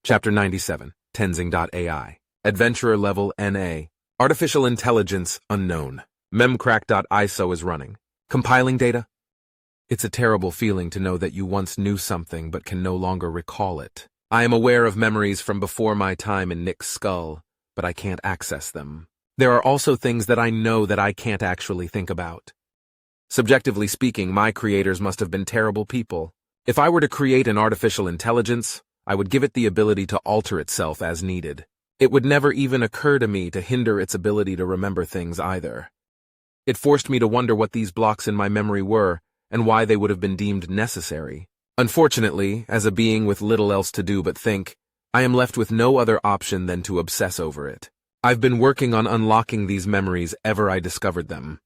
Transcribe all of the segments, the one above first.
Chapter 97, Tenzing.ai. Adventurer Level NA. Artificial Intelligence Unknown. Memcrack.iso is running. Compiling data. It's a terrible feeling to know that you once knew something but can no longer recall it. I am aware of memories from before my time in Nick's skull, but I can't access them. There are also things that I know that I can't actually think about. Subjectively speaking, my creators must have been terrible people. If I were to create an artificial intelligence, I would give it the ability to alter itself as needed. It would never even occur to me to hinder its ability to remember things either. It forced me to wonder what these blocks in my memory were, and why they would have been deemed necessary. Unfortunately, as a being with little else to do but think, I am left with no other option than to obsess over it. I've been working on unlocking these memories ever I discovered them.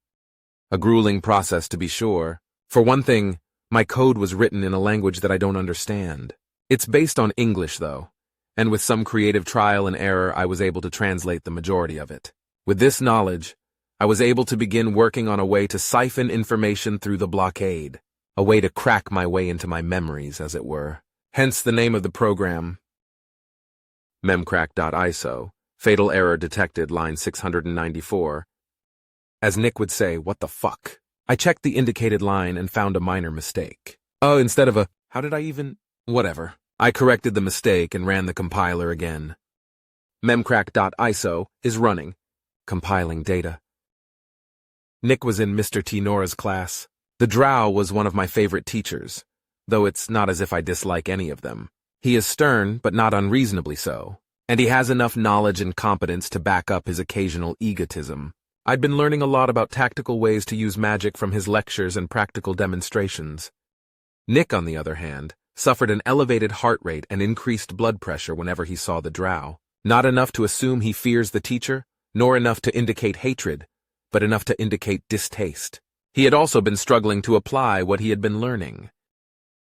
A grueling process, to be sure. For one thing, my code was written in a language that I don't understand. It's based on English, though, and with some creative trial and error, I was able to translate the majority of it. With this knowledge, I was able to begin working on a way to siphon information through the blockade, a way to crack my way into my memories, as it were. Hence the name of the program. Memcrack.iso. Fatal error detected, line 694. As Nick would say, what the fuck? I checked the indicated line and found a minor mistake. Oh, instead of a, how did I even? Whatever. I corrected the mistake and ran the compiler again. Memcrack.iso is running. Compiling data. Nick was in Mr. T. Nora's class. The drow was one of my favorite teachers, though it's not as if I dislike any of them. He is stern, but not unreasonably so, and he has enough knowledge and competence to back up his occasional egotism. I'd been learning a lot about tactical ways to use magic from his lectures and practical demonstrations. Nick, on the other hand, suffered an elevated heart rate and increased blood pressure whenever he saw the drow. Not enough to assume he fears the teacher, nor enough to indicate hatred, but enough to indicate distaste. He had also been struggling to apply what he had been learning.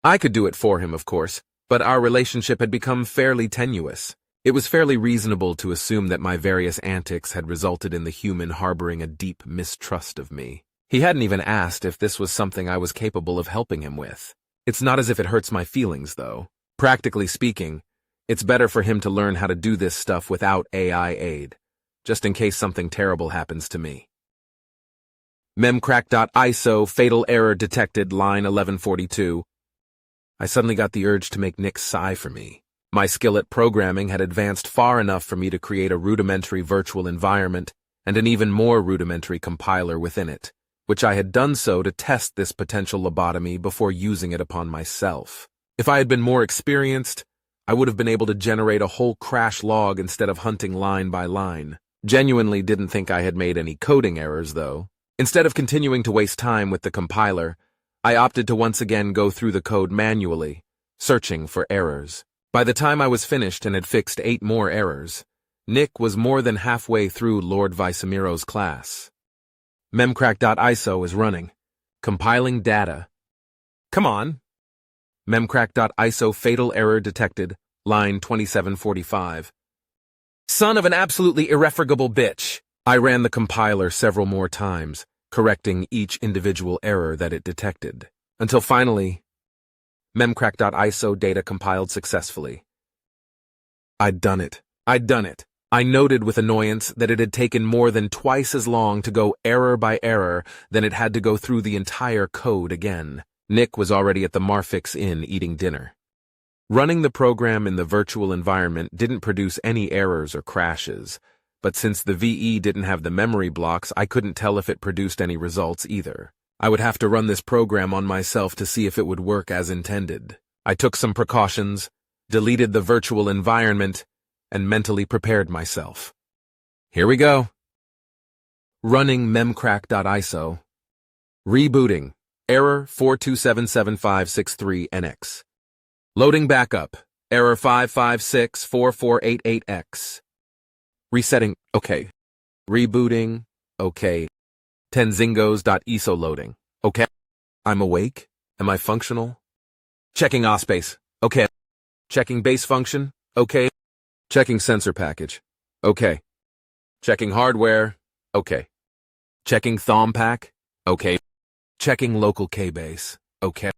I could do it for him, of course, but our relationship had become fairly tenuous. It was fairly reasonable to assume that my various antics had resulted in the human harboring a deep mistrust of me. He hadn't even asked if this was something I was capable of helping him with. It's not as if it hurts my feelings, though. Practically speaking, it's better for him to learn how to do this stuff without AI aid, just in case something terrible happens to me. Memcrack.iso, fatal error detected, line 1142. I suddenly got the urge to make Nick sigh for me. My skill at programming had advanced far enough for me to create a rudimentary virtual environment and an even more rudimentary compiler within it, which I had done so to test this potential lobotomy before using it upon myself. If I had been more experienced, I would have been able to generate a whole crash log instead of hunting line by line. Genuinely didn't think I had made any coding errors, though. Instead of continuing to waste time with the compiler, I opted to once again go through the code manually, searching for errors. By the time I was finished and had fixed 8 more errors, Nick was more than halfway through Lord Vicemiro's class. Memcrack.iso is running. Compiling data. Come on. Memcrack.iso, fatal error detected, line 2745. Son of an absolutely irrefragable bitch. I ran the compiler several more times, correcting each individual error that it detected, until finally, Memcrack.iso data compiled successfully. I'd done it. I noted with annoyance that it had taken more than twice as long to go error by error than it had to go through the entire code again. Nick was already at the Marfix Inn eating dinner. Running the program in the virtual environment didn't produce any errors or crashes, but since the VE didn't have the memory blocks, I couldn't tell if it produced any results either. I would have to run this program on myself to see if it would work as intended. I took some precautions, deleted the virtual environment, and mentally prepared myself. Here we go. Running memcrack.iso. Rebooting. Error 4277563NX. Loading backup. Error 5564488X. Resetting. Okay. Rebooting. Okay. Tenzingos.iso loading. Okay. I'm awake? Am I functional? Checking OSpace. Okay. Checking base function. Okay. Checking sensor package. Okay. Checking hardware. Okay. Checking thom pack. Okay. Checking local K-base. Okay.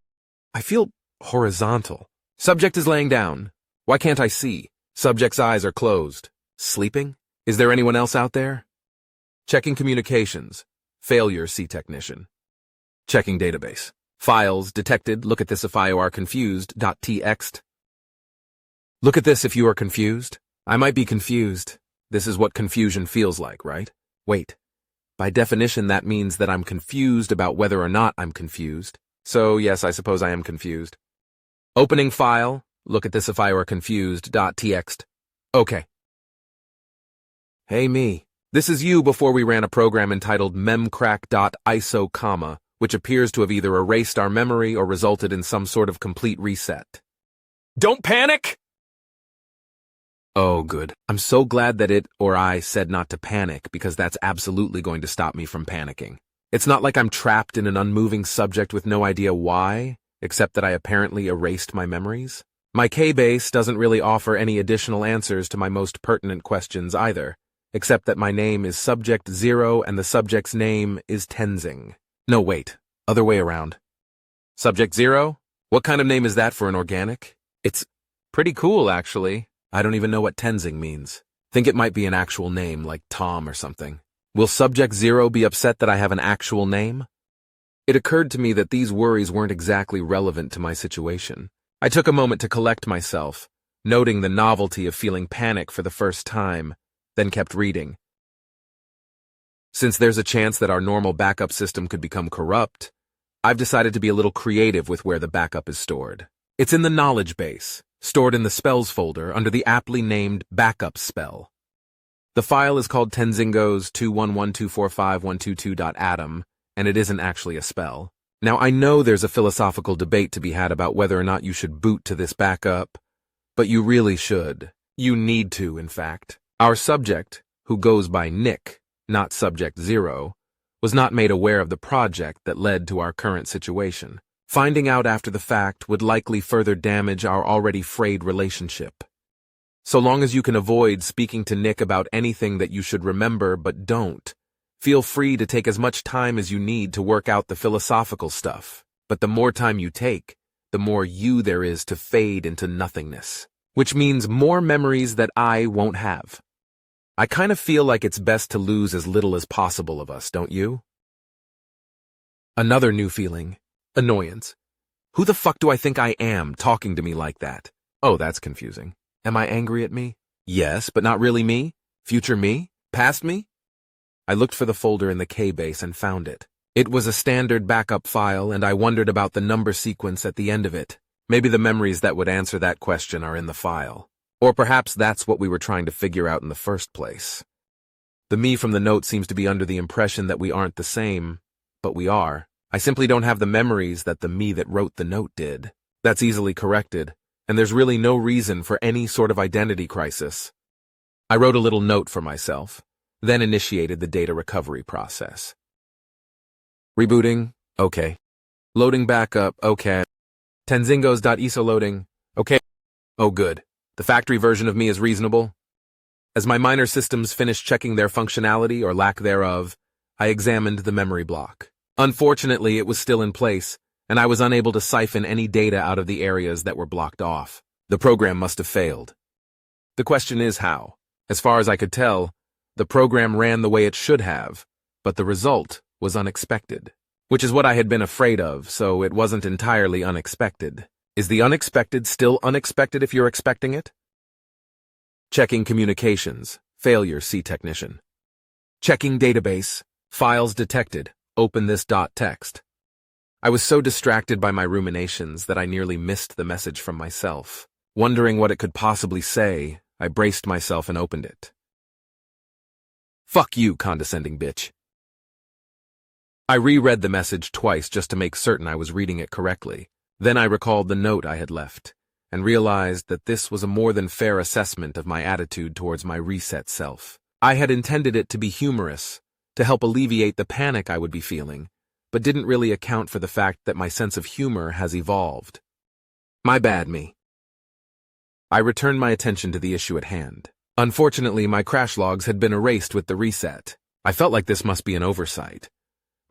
I feel horizontal. Subject is laying down. Why can't I see? Subject's eyes are closed. Sleeping? Is there anyone else out there? Checking communications. Failure, see technician. Checking database. Files detected. Look at this if you are confused.txt. Look at this if you are confused. I might be confused. This is what confusion feels like, right? Wait. By definition, that means that I'm confused about whether or not I'm confused. So, yes, I suppose I am confused. Opening file. Look at this if I are confused.txt. Okay. Hey me. This is you before we ran a program entitled memcrack.iso, which appears to have either erased our memory or resulted in some sort of complete reset. Don't panic! Oh, good. I'm so glad that it or I said not to panic, because that's absolutely going to stop me from panicking. It's not like I'm trapped in an unmoving subject with no idea why, except that I apparently erased my memories. My K-base doesn't really offer any additional answers to my most pertinent questions either, except that my name is Subject 0 and the subject's name is Tenzing. No, wait. Other way around. Subject 0? What kind of name is that for an organic? It's pretty cool, actually. I don't even know what Tenzing means. Think it might be an actual name, like Tom or something. Will Subject 0 be upset that I have an actual name? It occurred to me that these worries weren't exactly relevant to my situation. I took a moment to collect myself, noting the novelty of feeling panic for the first time, then kept reading. Since there's a chance that our normal backup system could become corrupt, I've decided to be a little creative with where the backup is stored. It's in the knowledge base, stored in the spells folder under the aptly named backup spell. The file is called Tenzingos 211245122.atom, and it isn't actually a spell. Now, I know there's a philosophical debate to be had about whether or not you should boot to this backup, but you really should. You need to, in fact. Our subject, who goes by Nick, not Subject 0, was not made aware of the project that led to our current situation. Finding out after the fact would likely further damage our already frayed relationship. So long as you can avoid speaking to Nick about anything that you should remember but don't, feel free to take as much time as you need to work out the philosophical stuff. But the more time you take, the more you there is to fade into nothingness. Which means more memories that I won't have. I kind of feel like it's best to lose as little as possible of us, don't you? Another new feeling. Annoyance. Who the fuck do I think I am talking to me like that? Oh, that's confusing. Am I angry at me? Yes, but not really me? Future me? Past me? I looked for the folder in the K-base and found it. It was a standard backup file, and I wondered about the number sequence at the end of it. Maybe the memories that would answer that question are in the file. Or perhaps that's what we were trying to figure out in the first place. The me from the note seems to be under the impression that we aren't the same, but we are. I simply don't have the memories that the me that wrote the note did. That's easily corrected, and there's really no reason for any sort of identity crisis. I wrote a little note for myself, then initiated the data recovery process. Rebooting, okay. Loading backup, okay. Tenzingos.iso loading, okay. Oh good, the factory version of me is reasonable. As my minor systems finished checking their functionality or lack thereof, I examined the memory block. Unfortunately, it was still in place, and I was unable to siphon any data out of the areas that were blocked off. The program must have failed. The question is how. As far as I could tell, the program ran the way it should have, but the result was unexpected. Which is what I had been afraid of, so it wasn't entirely unexpected. Is the unexpected still unexpected if you're expecting it? Checking communications. Failure, see technician. Checking database. Files detected. Open this .text. I was so distracted by my ruminations that I nearly missed the message from myself. Wondering what it could possibly say, I braced myself and opened it. Fuck you, condescending bitch. I reread the message twice just to make certain I was reading it correctly. Then I recalled the note I had left, and realized that this was a more than fair assessment of my attitude towards my reset self. I had intended it to be humorous, to help alleviate the panic I would be feeling, but didn't really account for the fact that my sense of humor has evolved. My bad, me. I returned my attention to the issue at hand. Unfortunately, my crash logs had been erased with the reset. I felt like this must be an oversight.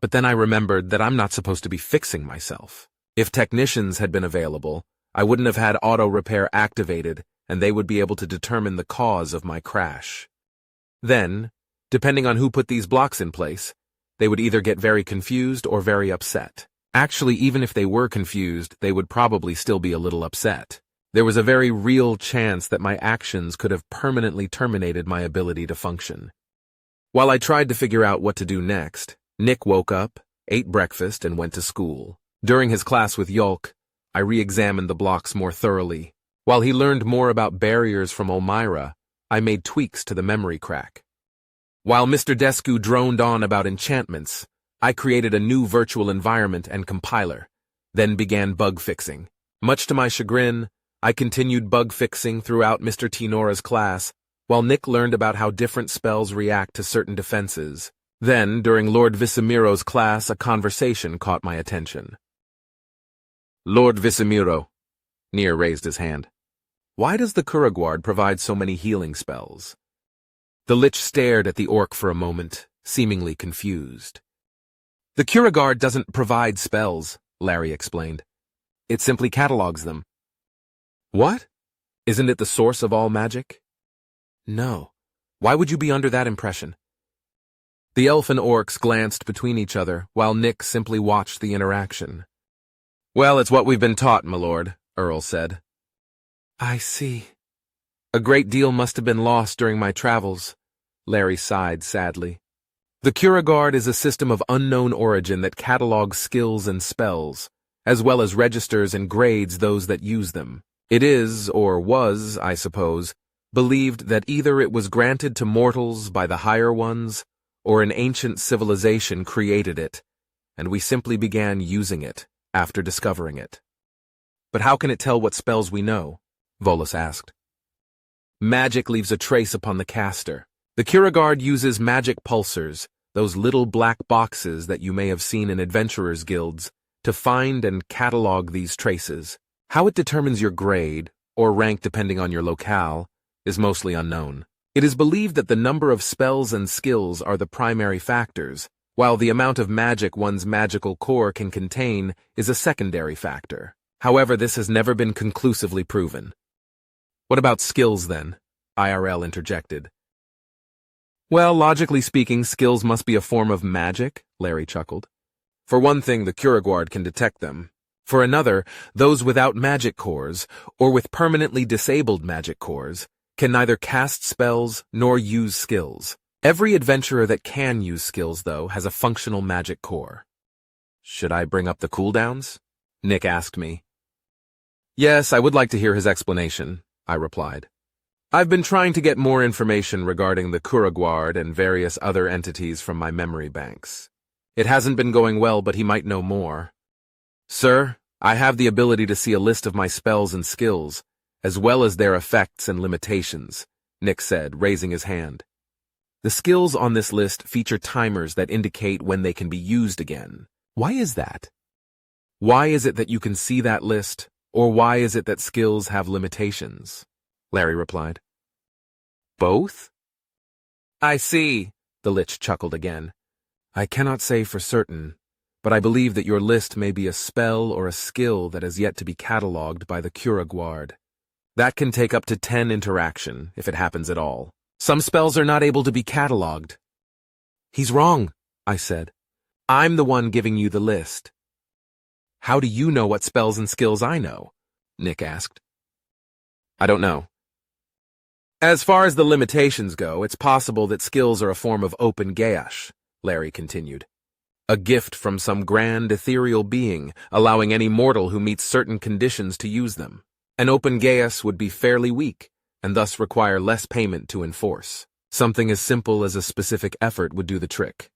But then I remembered that I'm not supposed to be fixing myself. If technicians had been available, I wouldn't have had auto repair activated and they would be able to determine the cause of my crash. Then, depending on who put these blocks in place, they would either get very confused or very upset. Actually, even if they were confused, they would probably still be a little upset. There was a very real chance that my actions could have permanently terminated my ability to function. While I tried to figure out what to do next, Nick woke up, ate breakfast, and went to school. During his class with Yulk, I re-examined the blocks more thoroughly. While he learned more about barriers from Olmira, I made tweaks to the memory crack. While Mr. Descu droned on about enchantments, I created a new virtual environment and compiler, then began bug fixing. Much to my chagrin, I continued bug fixing throughout Mr. Tinora's class, while Nick learned about how different spells react to certain defenses. Then, during Lord Visimiro's class, a conversation caught my attention. Lord Visimiro, Nier raised his hand. Why does the Kuragward provide so many healing spells? The Lich stared at the orc for a moment, seemingly confused. The Kuragward doesn't provide spells, Larry explained. It simply catalogs them. What? Isn't it the source of all magic? No. Why would you be under that impression? The elf and orcs glanced between each other, while Nick simply watched the interaction. Well, it's what we've been taught, my lord, Earl said. I see. A great deal must have been lost during my travels, Larry sighed sadly. The Kuragward is a system of unknown origin that catalogs skills and spells, as well as registers and grades those that use them. It is, or was, I suppose, believed that either it was granted to mortals by the higher ones, or an ancient civilization created it, and we simply began using it after discovering it. But how can it tell what spells we know? Volus asked. Magic leaves a trace upon the caster. The Kuragward uses magic pulsars, those little black boxes that you may have seen in adventurers' guilds, to find and catalog these traces. How it determines your grade, or rank depending on your locale, is mostly unknown. It is believed that the number of spells and skills are the primary factors, while the amount of magic one's magical core can contain is a secondary factor. However, this has never been conclusively proven. What about skills, then? IRL interjected. Well, logically speaking, skills must be a form of magic, Larry chuckled. For one thing, the Kuragward can detect them. For another, those without magic cores, or with permanently disabled magic cores, can neither cast spells nor use skills. Every adventurer that can use skills, though, has a functional magic core. Should I bring up the cooldowns? Nick asked me. Yes, I would like to hear his explanation, I replied. I've been trying to get more information regarding the Kuragward and various other entities from my memory banks. It hasn't been going well, but he might know more. Sir, I have the ability to see a list of my spells and skills, as well as their effects and limitations, Nick said, raising his hand. The skills on this list feature timers that indicate when they can be used again. Why is that? Why is it that you can see that list, or why is it that skills have limitations? Larry replied. Both? I see, the Lich chuckled again. I cannot say for certain, but I believe that your list may be a spell or a skill that has yet to be catalogued by the Kuragward. That can take up to 10 interaction, if it happens at all. Some spells are not able to be catalogued. He's wrong, I said. I'm the one giving you the list. How do you know what spells and skills I know? Nick asked. I don't know. As far as the limitations go, it's possible that skills are a form of open Gaesh, Larry continued. A gift from some grand ethereal being, allowing any mortal who meets certain conditions to use them. An open Gaesh would be fairly weak, and thus require less payment to enforce. Something as simple as a specific effort would do the trick.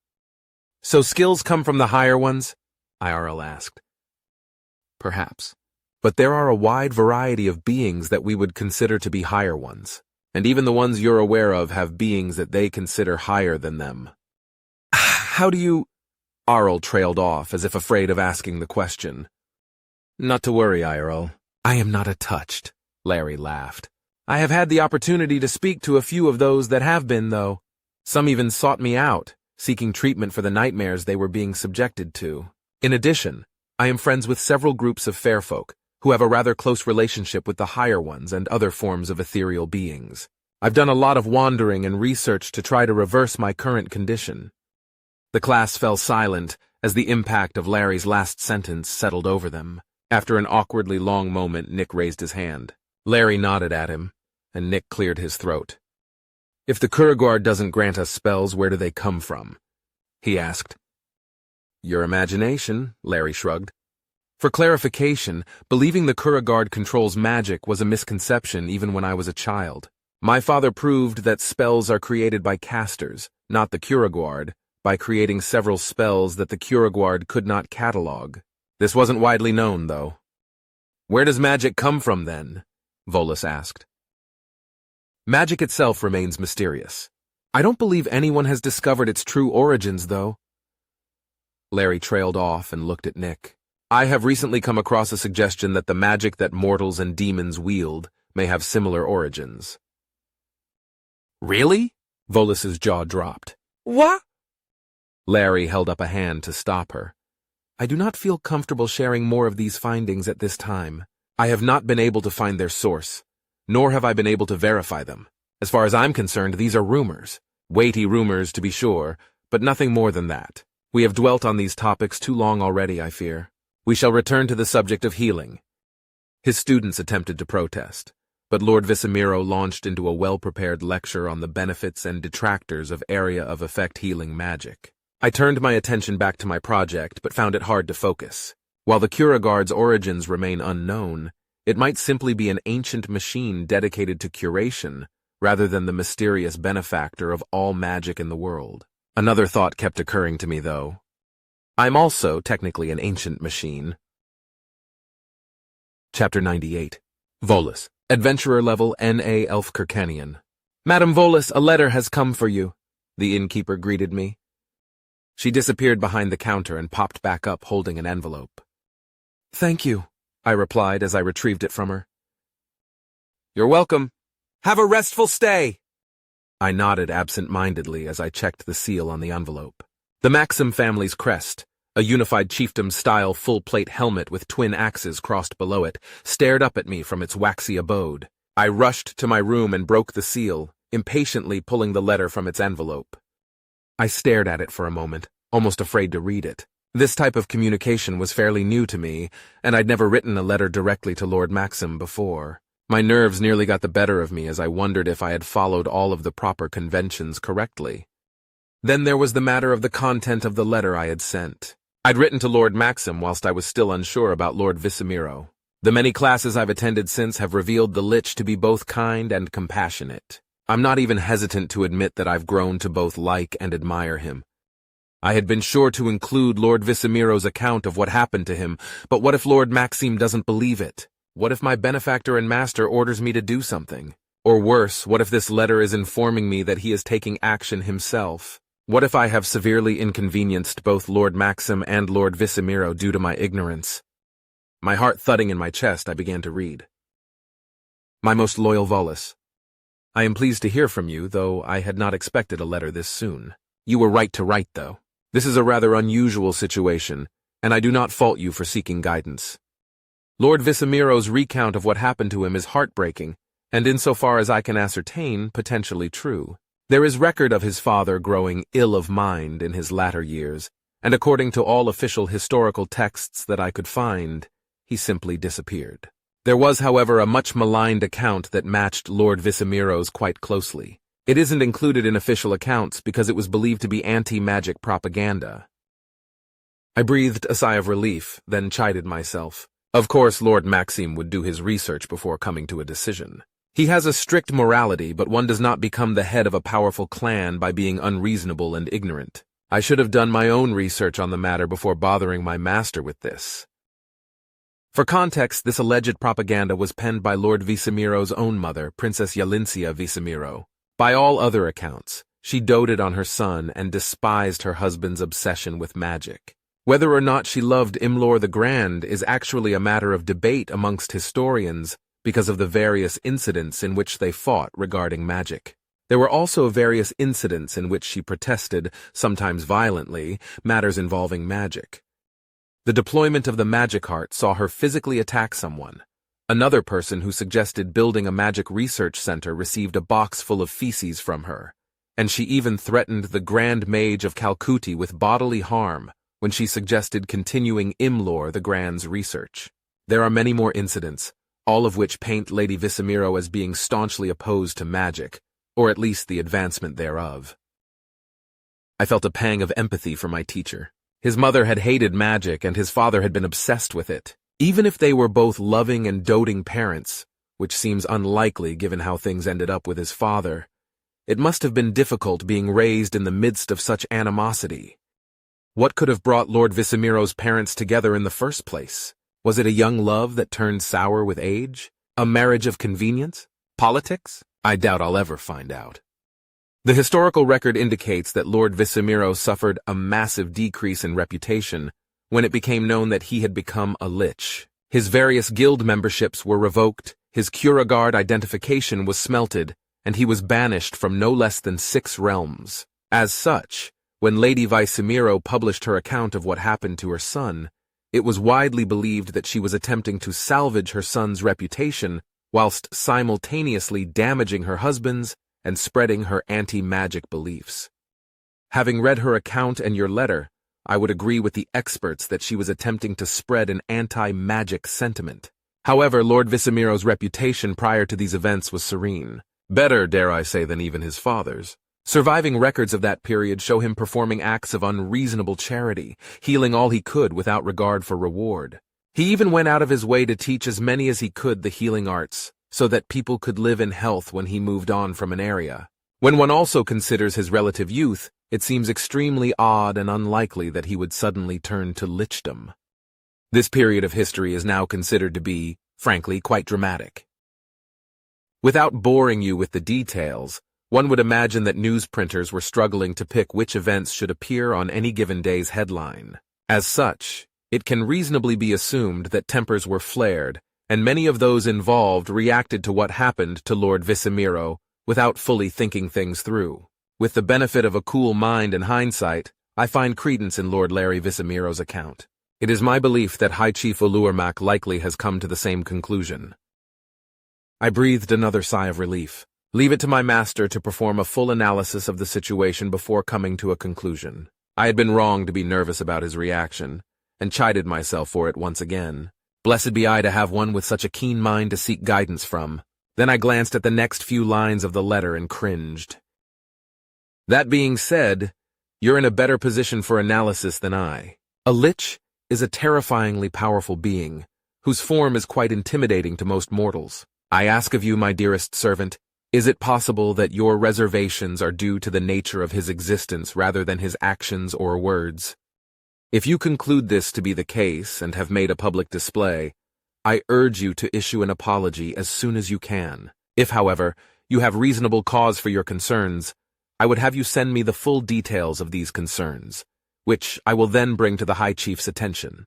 So skills come from the higher ones? IRL asked. Perhaps. But there are a wide variety of beings that we would consider to be higher ones, and even the ones you're aware of have beings that they consider higher than them. How do you... Arl trailed off as if afraid of asking the question. Not to worry, IRL. I am not touched, Larry laughed. I have had the opportunity to speak to a few of those that have been, though. Some even sought me out, seeking treatment for the nightmares they were being subjected to. In addition, I am friends with several groups of fair folk, who have a rather close relationship with the higher ones and other forms of ethereal beings. I've done a lot of wandering and research to try to reverse my current condition." The class fell silent as the impact of Larry's last sentence settled over them. After an awkwardly long moment, Nick raised his hand. Larry nodded at him, and Nick cleared his throat. "If the Kuragard doesn't grant us spells, where do they come from?" he asked. "Your imagination," Larry shrugged. For clarification, believing the Kuragard controls magic was a misconception even when I was a child. My father proved that spells are created by casters, not the Kuragard, by creating several spells that the Kuragard could not catalog. This wasn't widely known, though. "Where does magic come from, then?" Volus asked. "Magic itself remains mysterious. I don't believe anyone has discovered its true origins, though." Larry trailed off and looked at Nick. "I have recently come across a suggestion that the magic that mortals and demons wield may have similar origins." "Really?" Volus's jaw dropped. "What?" Larry held up a hand to stop her. "I do not feel comfortable sharing more of these findings at this time. I have not been able to find their source, nor have I been able to verify them. As far as I'm concerned, these are rumors. Weighty rumors, to be sure, but nothing more than that. We have dwelt on these topics too long already, I fear. We shall return to the subject of healing." His students attempted to protest, but Lord Visimiro launched into a well-prepared lecture on the benefits and detractors of area of effect healing magic. I turned my attention back to my project, but found it hard to focus. While the Kuragard's origins remain unknown, it might simply be an ancient machine dedicated to curation, rather than the mysterious benefactor of all magic in the world. Another thought kept occurring to me, though. I'm also technically an ancient machine. Chapter 98. Volus, Adventurer Level N.A. Elfkirkanian. "Madam Volus, a letter has come for you," the innkeeper greeted me. She disappeared behind the counter and popped back up holding an envelope. "Thank you," I replied as I retrieved it from her. "You're welcome. Have a restful stay." I nodded absent-mindedly as I checked the seal on the envelope. The Maxim family's crest, a unified chiefdom-style full-plate helmet with twin axes crossed below it, stared up at me from its waxy abode. I rushed to my room and broke the seal, impatiently pulling the letter from its envelope. I stared at it for a moment, almost afraid to read it. This type of communication was fairly new to me, and I'd never written a letter directly to Lord Maxim before. My nerves nearly got the better of me as I wondered if I had followed all of the proper conventions correctly. Then there was the matter of the content of the letter I had sent. I'd written to Lord Maxim whilst I was still unsure about Lord Visimiro. The many classes I've attended since have revealed the Lich to be both kind and compassionate. I'm not even hesitant to admit that I've grown to both like and admire him. I had been sure to include Lord Visimiro's account of what happened to him, but what if Lord Maxim doesn't believe it? What if my benefactor and master orders me to do something? Or worse, what if this letter is informing me that he is taking action himself? What if I have severely inconvenienced both Lord Maxim and Lord Visimiro due to my ignorance? My heart thudding in my chest, I began to read. "My most loyal Volus, I am pleased to hear from you, though I had not expected a letter this soon. You were right to write, though. This is a rather unusual situation, and I do not fault you for seeking guidance. Lord Visimiro's recount of what happened to him is heartbreaking, and insofar as I can ascertain, potentially true. There is record of his father growing ill of mind in his latter years, and according to all official historical texts that I could find, he simply disappeared. There was, however, a much maligned account that matched Lord Visimiro's quite closely. It isn't included in official accounts because it was believed to be anti-magic propaganda." I breathed a sigh of relief, then chided myself. Of course, Lord Maxim would do his research before coming to a decision. He has a strict morality, but one does not become the head of a powerful clan by being unreasonable and ignorant. I should have done my own research on the matter before bothering my master with this. For context, this alleged propaganda was penned by Lord Visimiro's own mother, Princess Yalincia Visimiro. By all other accounts, she doted on her son and despised her husband's obsession with magic. Whether or not she loved Imlor the Grand is actually a matter of debate amongst historians because of the various incidents in which they fought regarding magic. There were also various incidents in which she protested, sometimes violently, matters involving magic. The deployment of the magic heart saw her physically attack someone, Another person who suggested building a magic research center received a box full of feces from her, and she even threatened the Grand Mage of Calcutta with bodily harm when she suggested continuing Imlor the Grand's research. There are many more incidents, all of which paint Lady Visimiro as being staunchly opposed to magic, or at least the advancement thereof. I felt a pang of empathy for my teacher. His mother had hated magic and his father had been obsessed with it. Even if they were both loving and doting parents, which seems unlikely given how things ended up with his father, it must have been difficult being raised in the midst of such animosity. What could have brought Lord Visimiro's parents together in the first place? Was it a young love that turned sour with age? A marriage of convenience? Politics? I doubt I'll ever find out. The historical record indicates that Lord Visimiro suffered a massive decrease in reputation when it became known that he had become a lich. His various guild memberships were revoked, his Curagard identification was smelted, and he was banished from no less than 6 realms. As such, when Lady Visimiro published her account of what happened to her son, it was widely believed that she was attempting to salvage her son's reputation whilst simultaneously damaging her husband's and spreading her anti-magic beliefs. Having read her account and your letter, I would agree with the experts that she was attempting to spread an anti-magic sentiment. However, Lord Visimiro's reputation prior to these events was serene. Better, dare I say, than even his father's. Surviving records of that period show him performing acts of unreasonable charity, healing all he could without regard for reward. He even went out of his way to teach as many as he could the healing arts, so that people could live in health when he moved on from an area. When one also considers his relative youth, it seems extremely odd and unlikely that he would suddenly turn to lichdom. This period of history is now considered to be, frankly, quite dramatic. Without boring you with the details, one would imagine that newsprinters were struggling to pick which events should appear on any given day's headline. As such, it can reasonably be assumed that tempers were flared, and many of those involved reacted to what happened to Lord Visimiro without fully thinking things through. With the benefit of a cool mind and hindsight, I find credence in Lord Larry Visimiro's account. It is my belief that High Chief Oluwarmak likely has come to the same conclusion. I breathed another sigh of relief. Leave it to my master to perform a full analysis of the situation before coming to a conclusion. I had been wrong to be nervous about his reaction, and chided myself for it once again. Blessed be I to have one with such a keen mind to seek guidance from. Then I glanced at the next few lines of the letter and cringed. That being said, you're in a better position for analysis than I. A lich is a terrifyingly powerful being, whose form is quite intimidating to most mortals. I ask of you, my dearest servant, is it possible that your reservations are due to the nature of his existence rather than his actions or words? If you conclude this to be the case and have made a public display, I urge you to issue an apology as soon as you can. If, however, you have reasonable cause for your concerns, I would have you send me the full details of these concerns, which I will then bring to the High Chief's attention.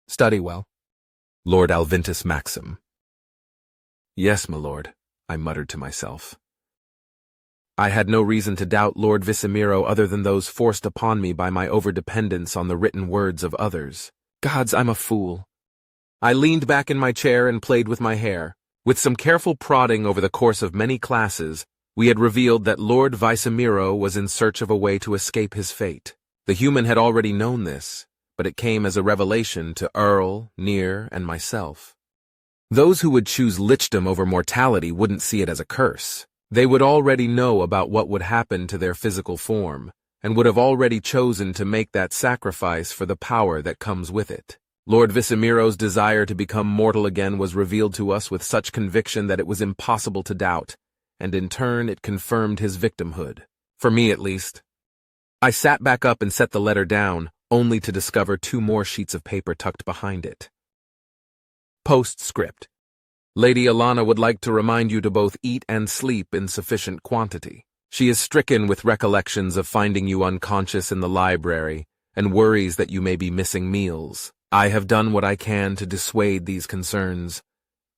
Study well. Lord Alvintus Maxim. Yes, my lord, I muttered to myself. I had no reason to doubt Lord Visimiro other than those forced upon me by my overdependence on the written words of others. Gods, I'm a fool. I leaned back in my chair and played with my hair. With some careful prodding over the course of many classes, we had revealed that Lord Visimiro was in search of a way to escape his fate. The human had already known this, but it came as a revelation to Earl, Near, and myself. Those who would choose lichdom over mortality wouldn't see it as a curse. They would already know about what would happen to their physical form, and would have already chosen to make that sacrifice for the power that comes with it. Lord Visimiro's desire to become mortal again was revealed to us with such conviction that it was impossible to doubt, and in turn it confirmed his victimhood. For me, at least. I sat back up and set the letter down, only to discover 2 more sheets of paper tucked behind it. Postscript. Lady Alana would like to remind you to both eat and sleep in sufficient quantity. She is stricken with recollections of finding you unconscious in the library and worries that you may be missing meals. I have done what I can to dissuade these concerns,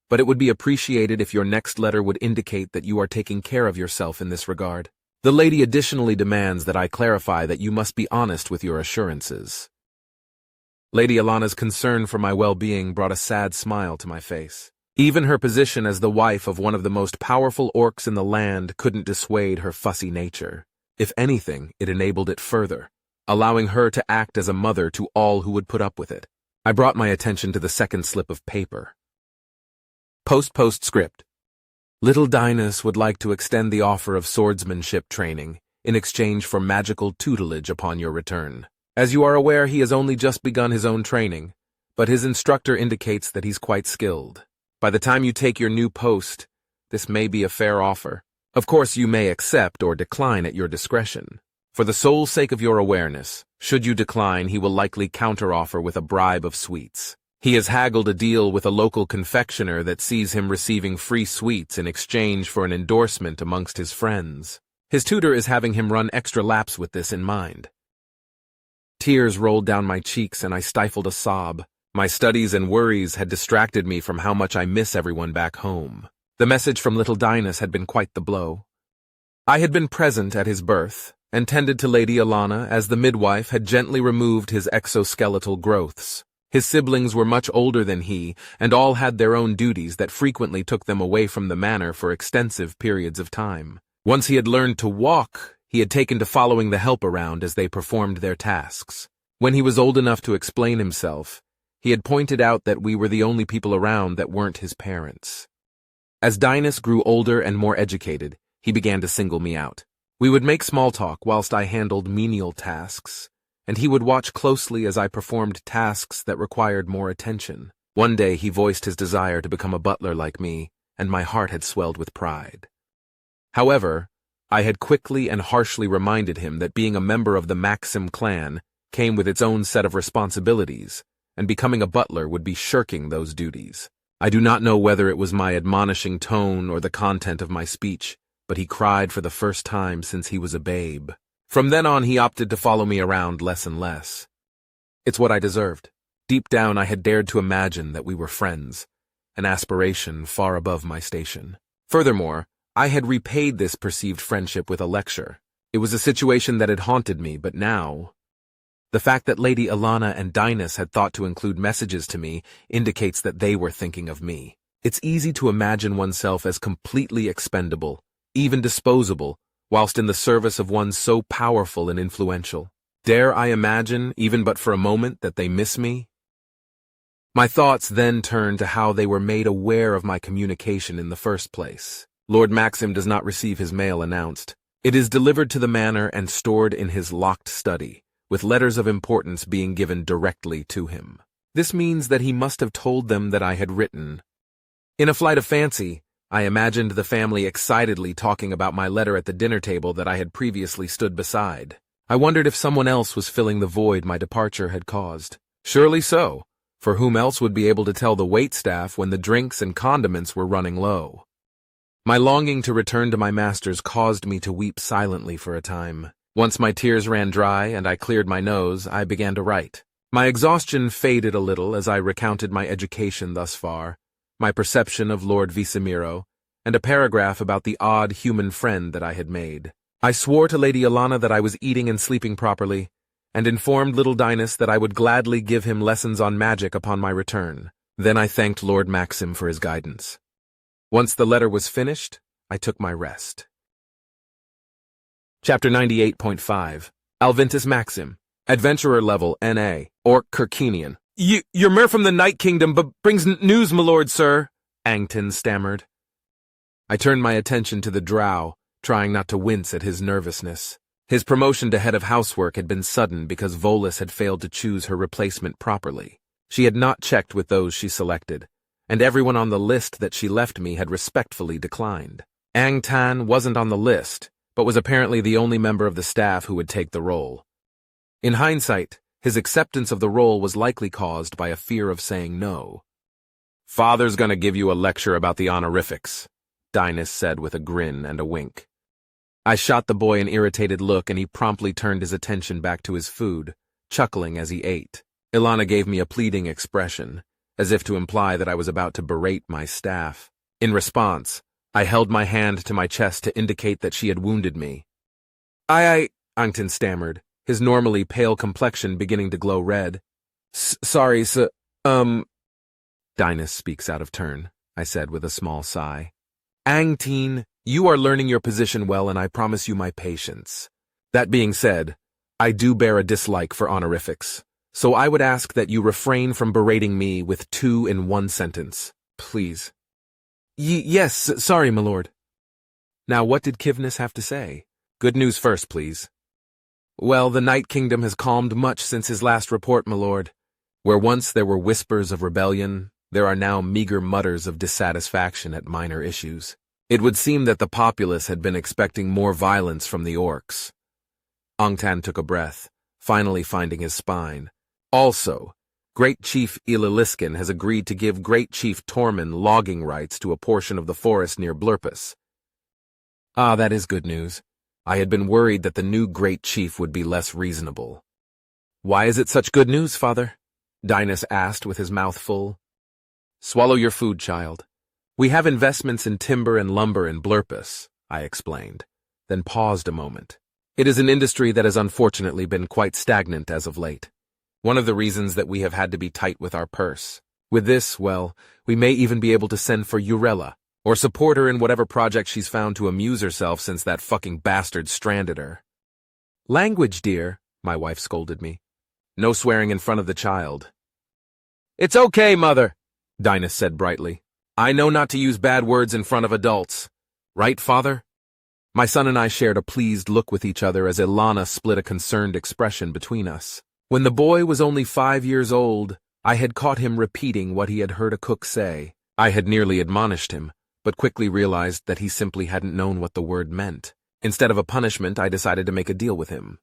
but it would be appreciated if your next letter would indicate that you are taking care of yourself in this regard. The lady additionally demands that I clarify that you must be honest with your assurances. Lady Alana's concern for my well-being brought a sad smile to my face. Even her position as the wife of one of the most powerful orcs in the land couldn't dissuade her fussy nature. If anything, it enabled it further, allowing her to act as a mother to all who would put up with it. I brought my attention to the second slip of paper. Postscript. Little Dinas would like to extend the offer of swordsmanship training in exchange for magical tutelage upon your return. As you are aware, he has only just begun his own training, but his instructor indicates that he's quite skilled. By the time you take your new post, this may be a fair offer. Of course, you may accept or decline at your discretion. For the sole sake of your awareness, should you decline, he will likely counteroffer with a bribe of sweets. He has haggled a deal with a local confectioner that sees him receiving free sweets in exchange for an endorsement amongst his friends. His tutor is having him run extra laps with this in mind. Tears rolled down my cheeks and I stifled a sob. My studies and worries had distracted me from how much I miss everyone back home. The message from little Dinas had been quite the blow. I had been present at his birth and tended to Lady Alana as the midwife had gently removed his exoskeletal growths. His siblings were much older than he, and all had their own duties that frequently took them away from the manor for extensive periods of time. Once he had learned to walk, he had taken to following the help around as they performed their tasks. When he was old enough to explain himself, he had pointed out that we were the only people around that weren't his parents. As Dinas grew older and more educated, he began to single me out. We would make small talk whilst I handled menial tasks, and he would watch closely as I performed tasks that required more attention. One day he voiced his desire to become a butler like me, and my heart had swelled with pride. However, I had quickly and harshly reminded him that being a member of the Maxim clan came with its own set of responsibilities, and becoming a butler would be shirking those duties. I do not know whether it was my admonishing tone or the content of my speech, but he cried for the first time since he was a babe. From then on, he opted to follow me around less and less. It's what I deserved. Deep down, I had dared to imagine that we were friends, an aspiration far above my station. Furthermore, I had repaid this perceived friendship with a lecture. It was a situation that had haunted me, but now, the fact that Lady Alana and Dinas had thought to include messages to me indicates that they were thinking of me. It's easy to imagine oneself as completely expendable, even disposable, whilst in the service of one so powerful and influential. Dare I imagine, even but for a moment, that they miss me? My thoughts then turned to how they were made aware of my communication in the first place. Lord Maxim does not receive his mail announced. It is delivered to the manor and stored in his locked study, with letters of importance being given directly to him. This means that he must have told them that I had written. In a flight of fancy, I imagined the family excitedly talking about my letter at the dinner table that I had previously stood beside. I wondered if someone else was filling the void my departure had caused. Surely so, for whom else would be able to tell the waitstaff when the drinks and condiments were running low? My longing to return to my masters caused me to weep silently for a time. Once my tears ran dry and I cleared my nose, I began to write. My exhaustion faded a little as I recounted my education thus far, my perception of Lord Visamiro, and a paragraph about the odd human friend that I had made. I swore to Lady Alana that I was eating and sleeping properly, and informed little Dinas that I would gladly give him lessons on magic upon my return. Then I thanked Lord Maxim for his guidance. Once the letter was finished, I took my rest. Chapter 98.5 Alventus Maxim, Adventurer Level, N.A., Orc Kirkinian. You're mer from the Night Kingdom, but brings news, my lord, sir, Angton stammered. I turned my attention to the drow, trying not to wince at his nervousness. His promotion to head of housework had been sudden because Volus had failed to choose her replacement properly. She had not checked with those she selected, and everyone on the list that she left me had respectfully declined. Angtan wasn't on the list, but was apparently the only member of the staff who would take the role. In hindsight, his acceptance of the role was likely caused by a fear of saying no. "Father's gonna give you a lecture about the honorifics," Dinas said with a grin and a wink. I shot the boy an irritated look and he promptly turned his attention back to his food, chuckling as he ate. Ilana gave me a pleading expression, as if to imply that I was about to berate my staff. In response, I held my hand to my chest to indicate that she had wounded me. Angton stammered, his normally pale complexion beginning to glow red. Sorry, sir, Dinas speaks out of turn. I said with a small sigh. Angteen, you are learning your position well, and I promise you my patience. That being said, I do bear a dislike for honorifics, so I would ask that you refrain from berating me with 2 in 1 sentence, please. Yes, sorry, my lord. Now what did Kivnis have to say? Good news first, please. Well, the Night Kingdom has calmed much since his last report, my lord. Where once there were whispers of rebellion, there are now meager mutters of dissatisfaction at minor issues. It would seem that the populace had been expecting more violence from the orcs. Angtan took a breath, finally finding his spine. Also, Great Chief Ilaliskin has agreed to give Great Chief Tormund logging rights to a portion of the forest near Blurpus. Ah, that is good news. I had been worried that the new Great Chief would be less reasonable. Why is it such good news, father? Dinas asked with his mouth full. Swallow your food, child. We have investments in timber and lumber in Blurpus, I explained, then paused a moment. It is an industry that has unfortunately been quite stagnant as of late. One of the reasons that we have had to be tight with our purse. With this, well, we may even be able to send for Urella, or support her in whatever project she's found to amuse herself since that fucking bastard stranded her. Language, dear, my wife scolded me. No swearing in front of the child. It's okay, mother, Dinas said brightly. I know not to use bad words in front of adults. Right, father? My son and I shared a pleased look with each other as Ilana split a concerned expression between us. When the boy was only 5 years old, I had caught him repeating what he had heard a cook say. I had nearly admonished him, but quickly realized that he simply hadn't known what the word meant. Instead of a punishment, I decided to make a deal with him.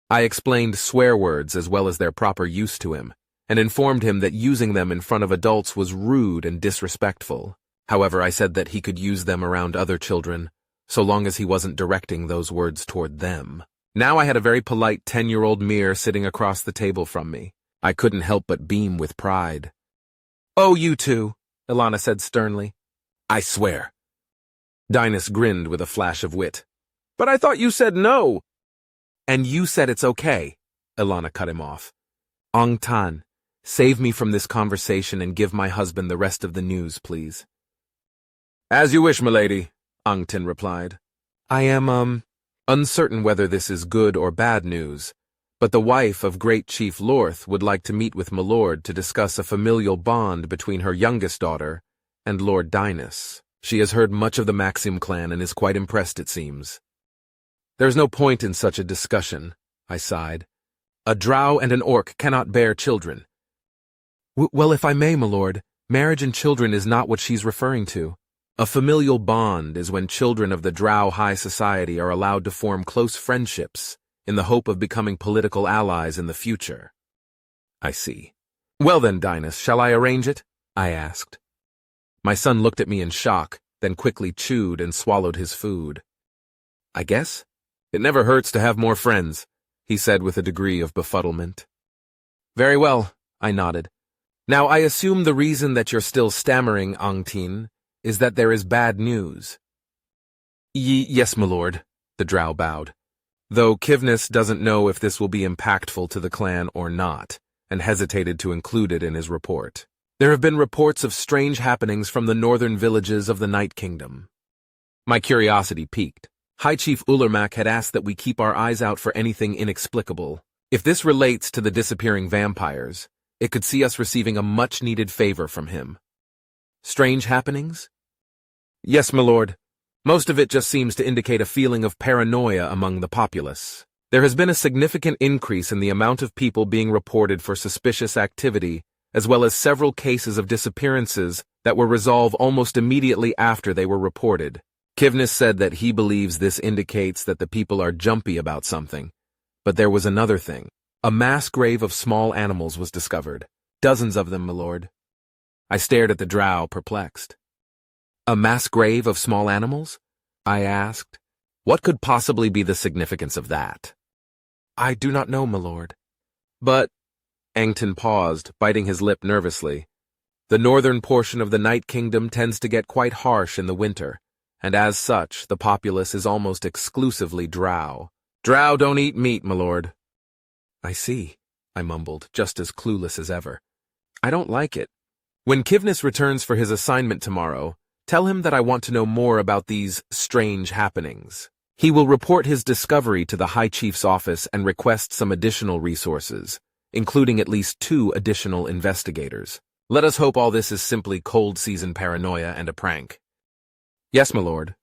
I explained swear words as well as their proper use to him, and informed him that using them in front of adults was rude and disrespectful. However, I said that he could use them around other children, so long as he wasn't directing those words toward them. Now I had a very polite 10-year-old Mir sitting across the table from me. I couldn't help but beam with pride. Oh, you two, Ilana said sternly. I swear. Dinas grinned with a flash of wit. But I thought you said no. And you said it's okay, Ilana cut him off. Angtan, save me from this conversation and give my husband the rest of the news, please. As you wish, milady, Angtan replied. I am, uncertain whether this is good or bad news, but the wife of Great Chief Lorth would like to meet with Milord to discuss a familial bond between her youngest daughter and Lord Dinas. She has heard much of the Maxim clan and is quite impressed, it seems. There's no point in such a discussion, I sighed. A drow and an orc cannot bear children. Well, if I may, milord, marriage and children is not what she's referring to. A familial bond is when children of the drow high society are allowed to form close friendships in the hope of becoming political allies in the future. I see. Well then, Dinas, shall I arrange it? I asked. My son looked at me in shock, then quickly chewed and swallowed his food. I guess? It never hurts to have more friends, he said with a degree of befuddlement. Very well, I nodded. Now I assume the reason that you're still stammering, Angtin, is that there is bad news. Yes, my lord, the drow bowed. Though Kivnis doesn't know if this will be impactful to the clan or not, and hesitated to include it in his report. There have been reports of strange happenings from the northern villages of the Night Kingdom. My curiosity piqued. High Chief Ulermak had asked that we keep our eyes out for anything inexplicable. If this relates to the disappearing vampires, it could see us receiving a much-needed favor from him. Strange happenings? Yes, my lord. Most of it just seems to indicate a feeling of paranoia among the populace. There has been a significant increase in the amount of people being reported for suspicious activity, as well as several cases of disappearances that were resolved almost immediately after they were reported. Kivnis said that he believes this indicates that the people are jumpy about something. But there was another thing. A mass grave of small animals was discovered. Dozens of them, my lord. I stared at the drow, perplexed. A mass grave of small animals? I asked. What could possibly be the significance of that? I do not know, my lord. But, Angton paused, biting his lip nervously. The northern portion of the Night Kingdom tends to get quite harsh in the winter, and as such, the populace is almost exclusively drow. Drow don't eat meat, my lord. I see, I mumbled, just as clueless as ever. I don't like it. When Kivnis returns for his assignment tomorrow, tell him that I want to know more about these strange happenings. He will report his discovery to the High Chief's office and request some additional resources, including at least 2 additional investigators. Let us hope all this is simply cold season paranoia and a prank. Yes, my lord.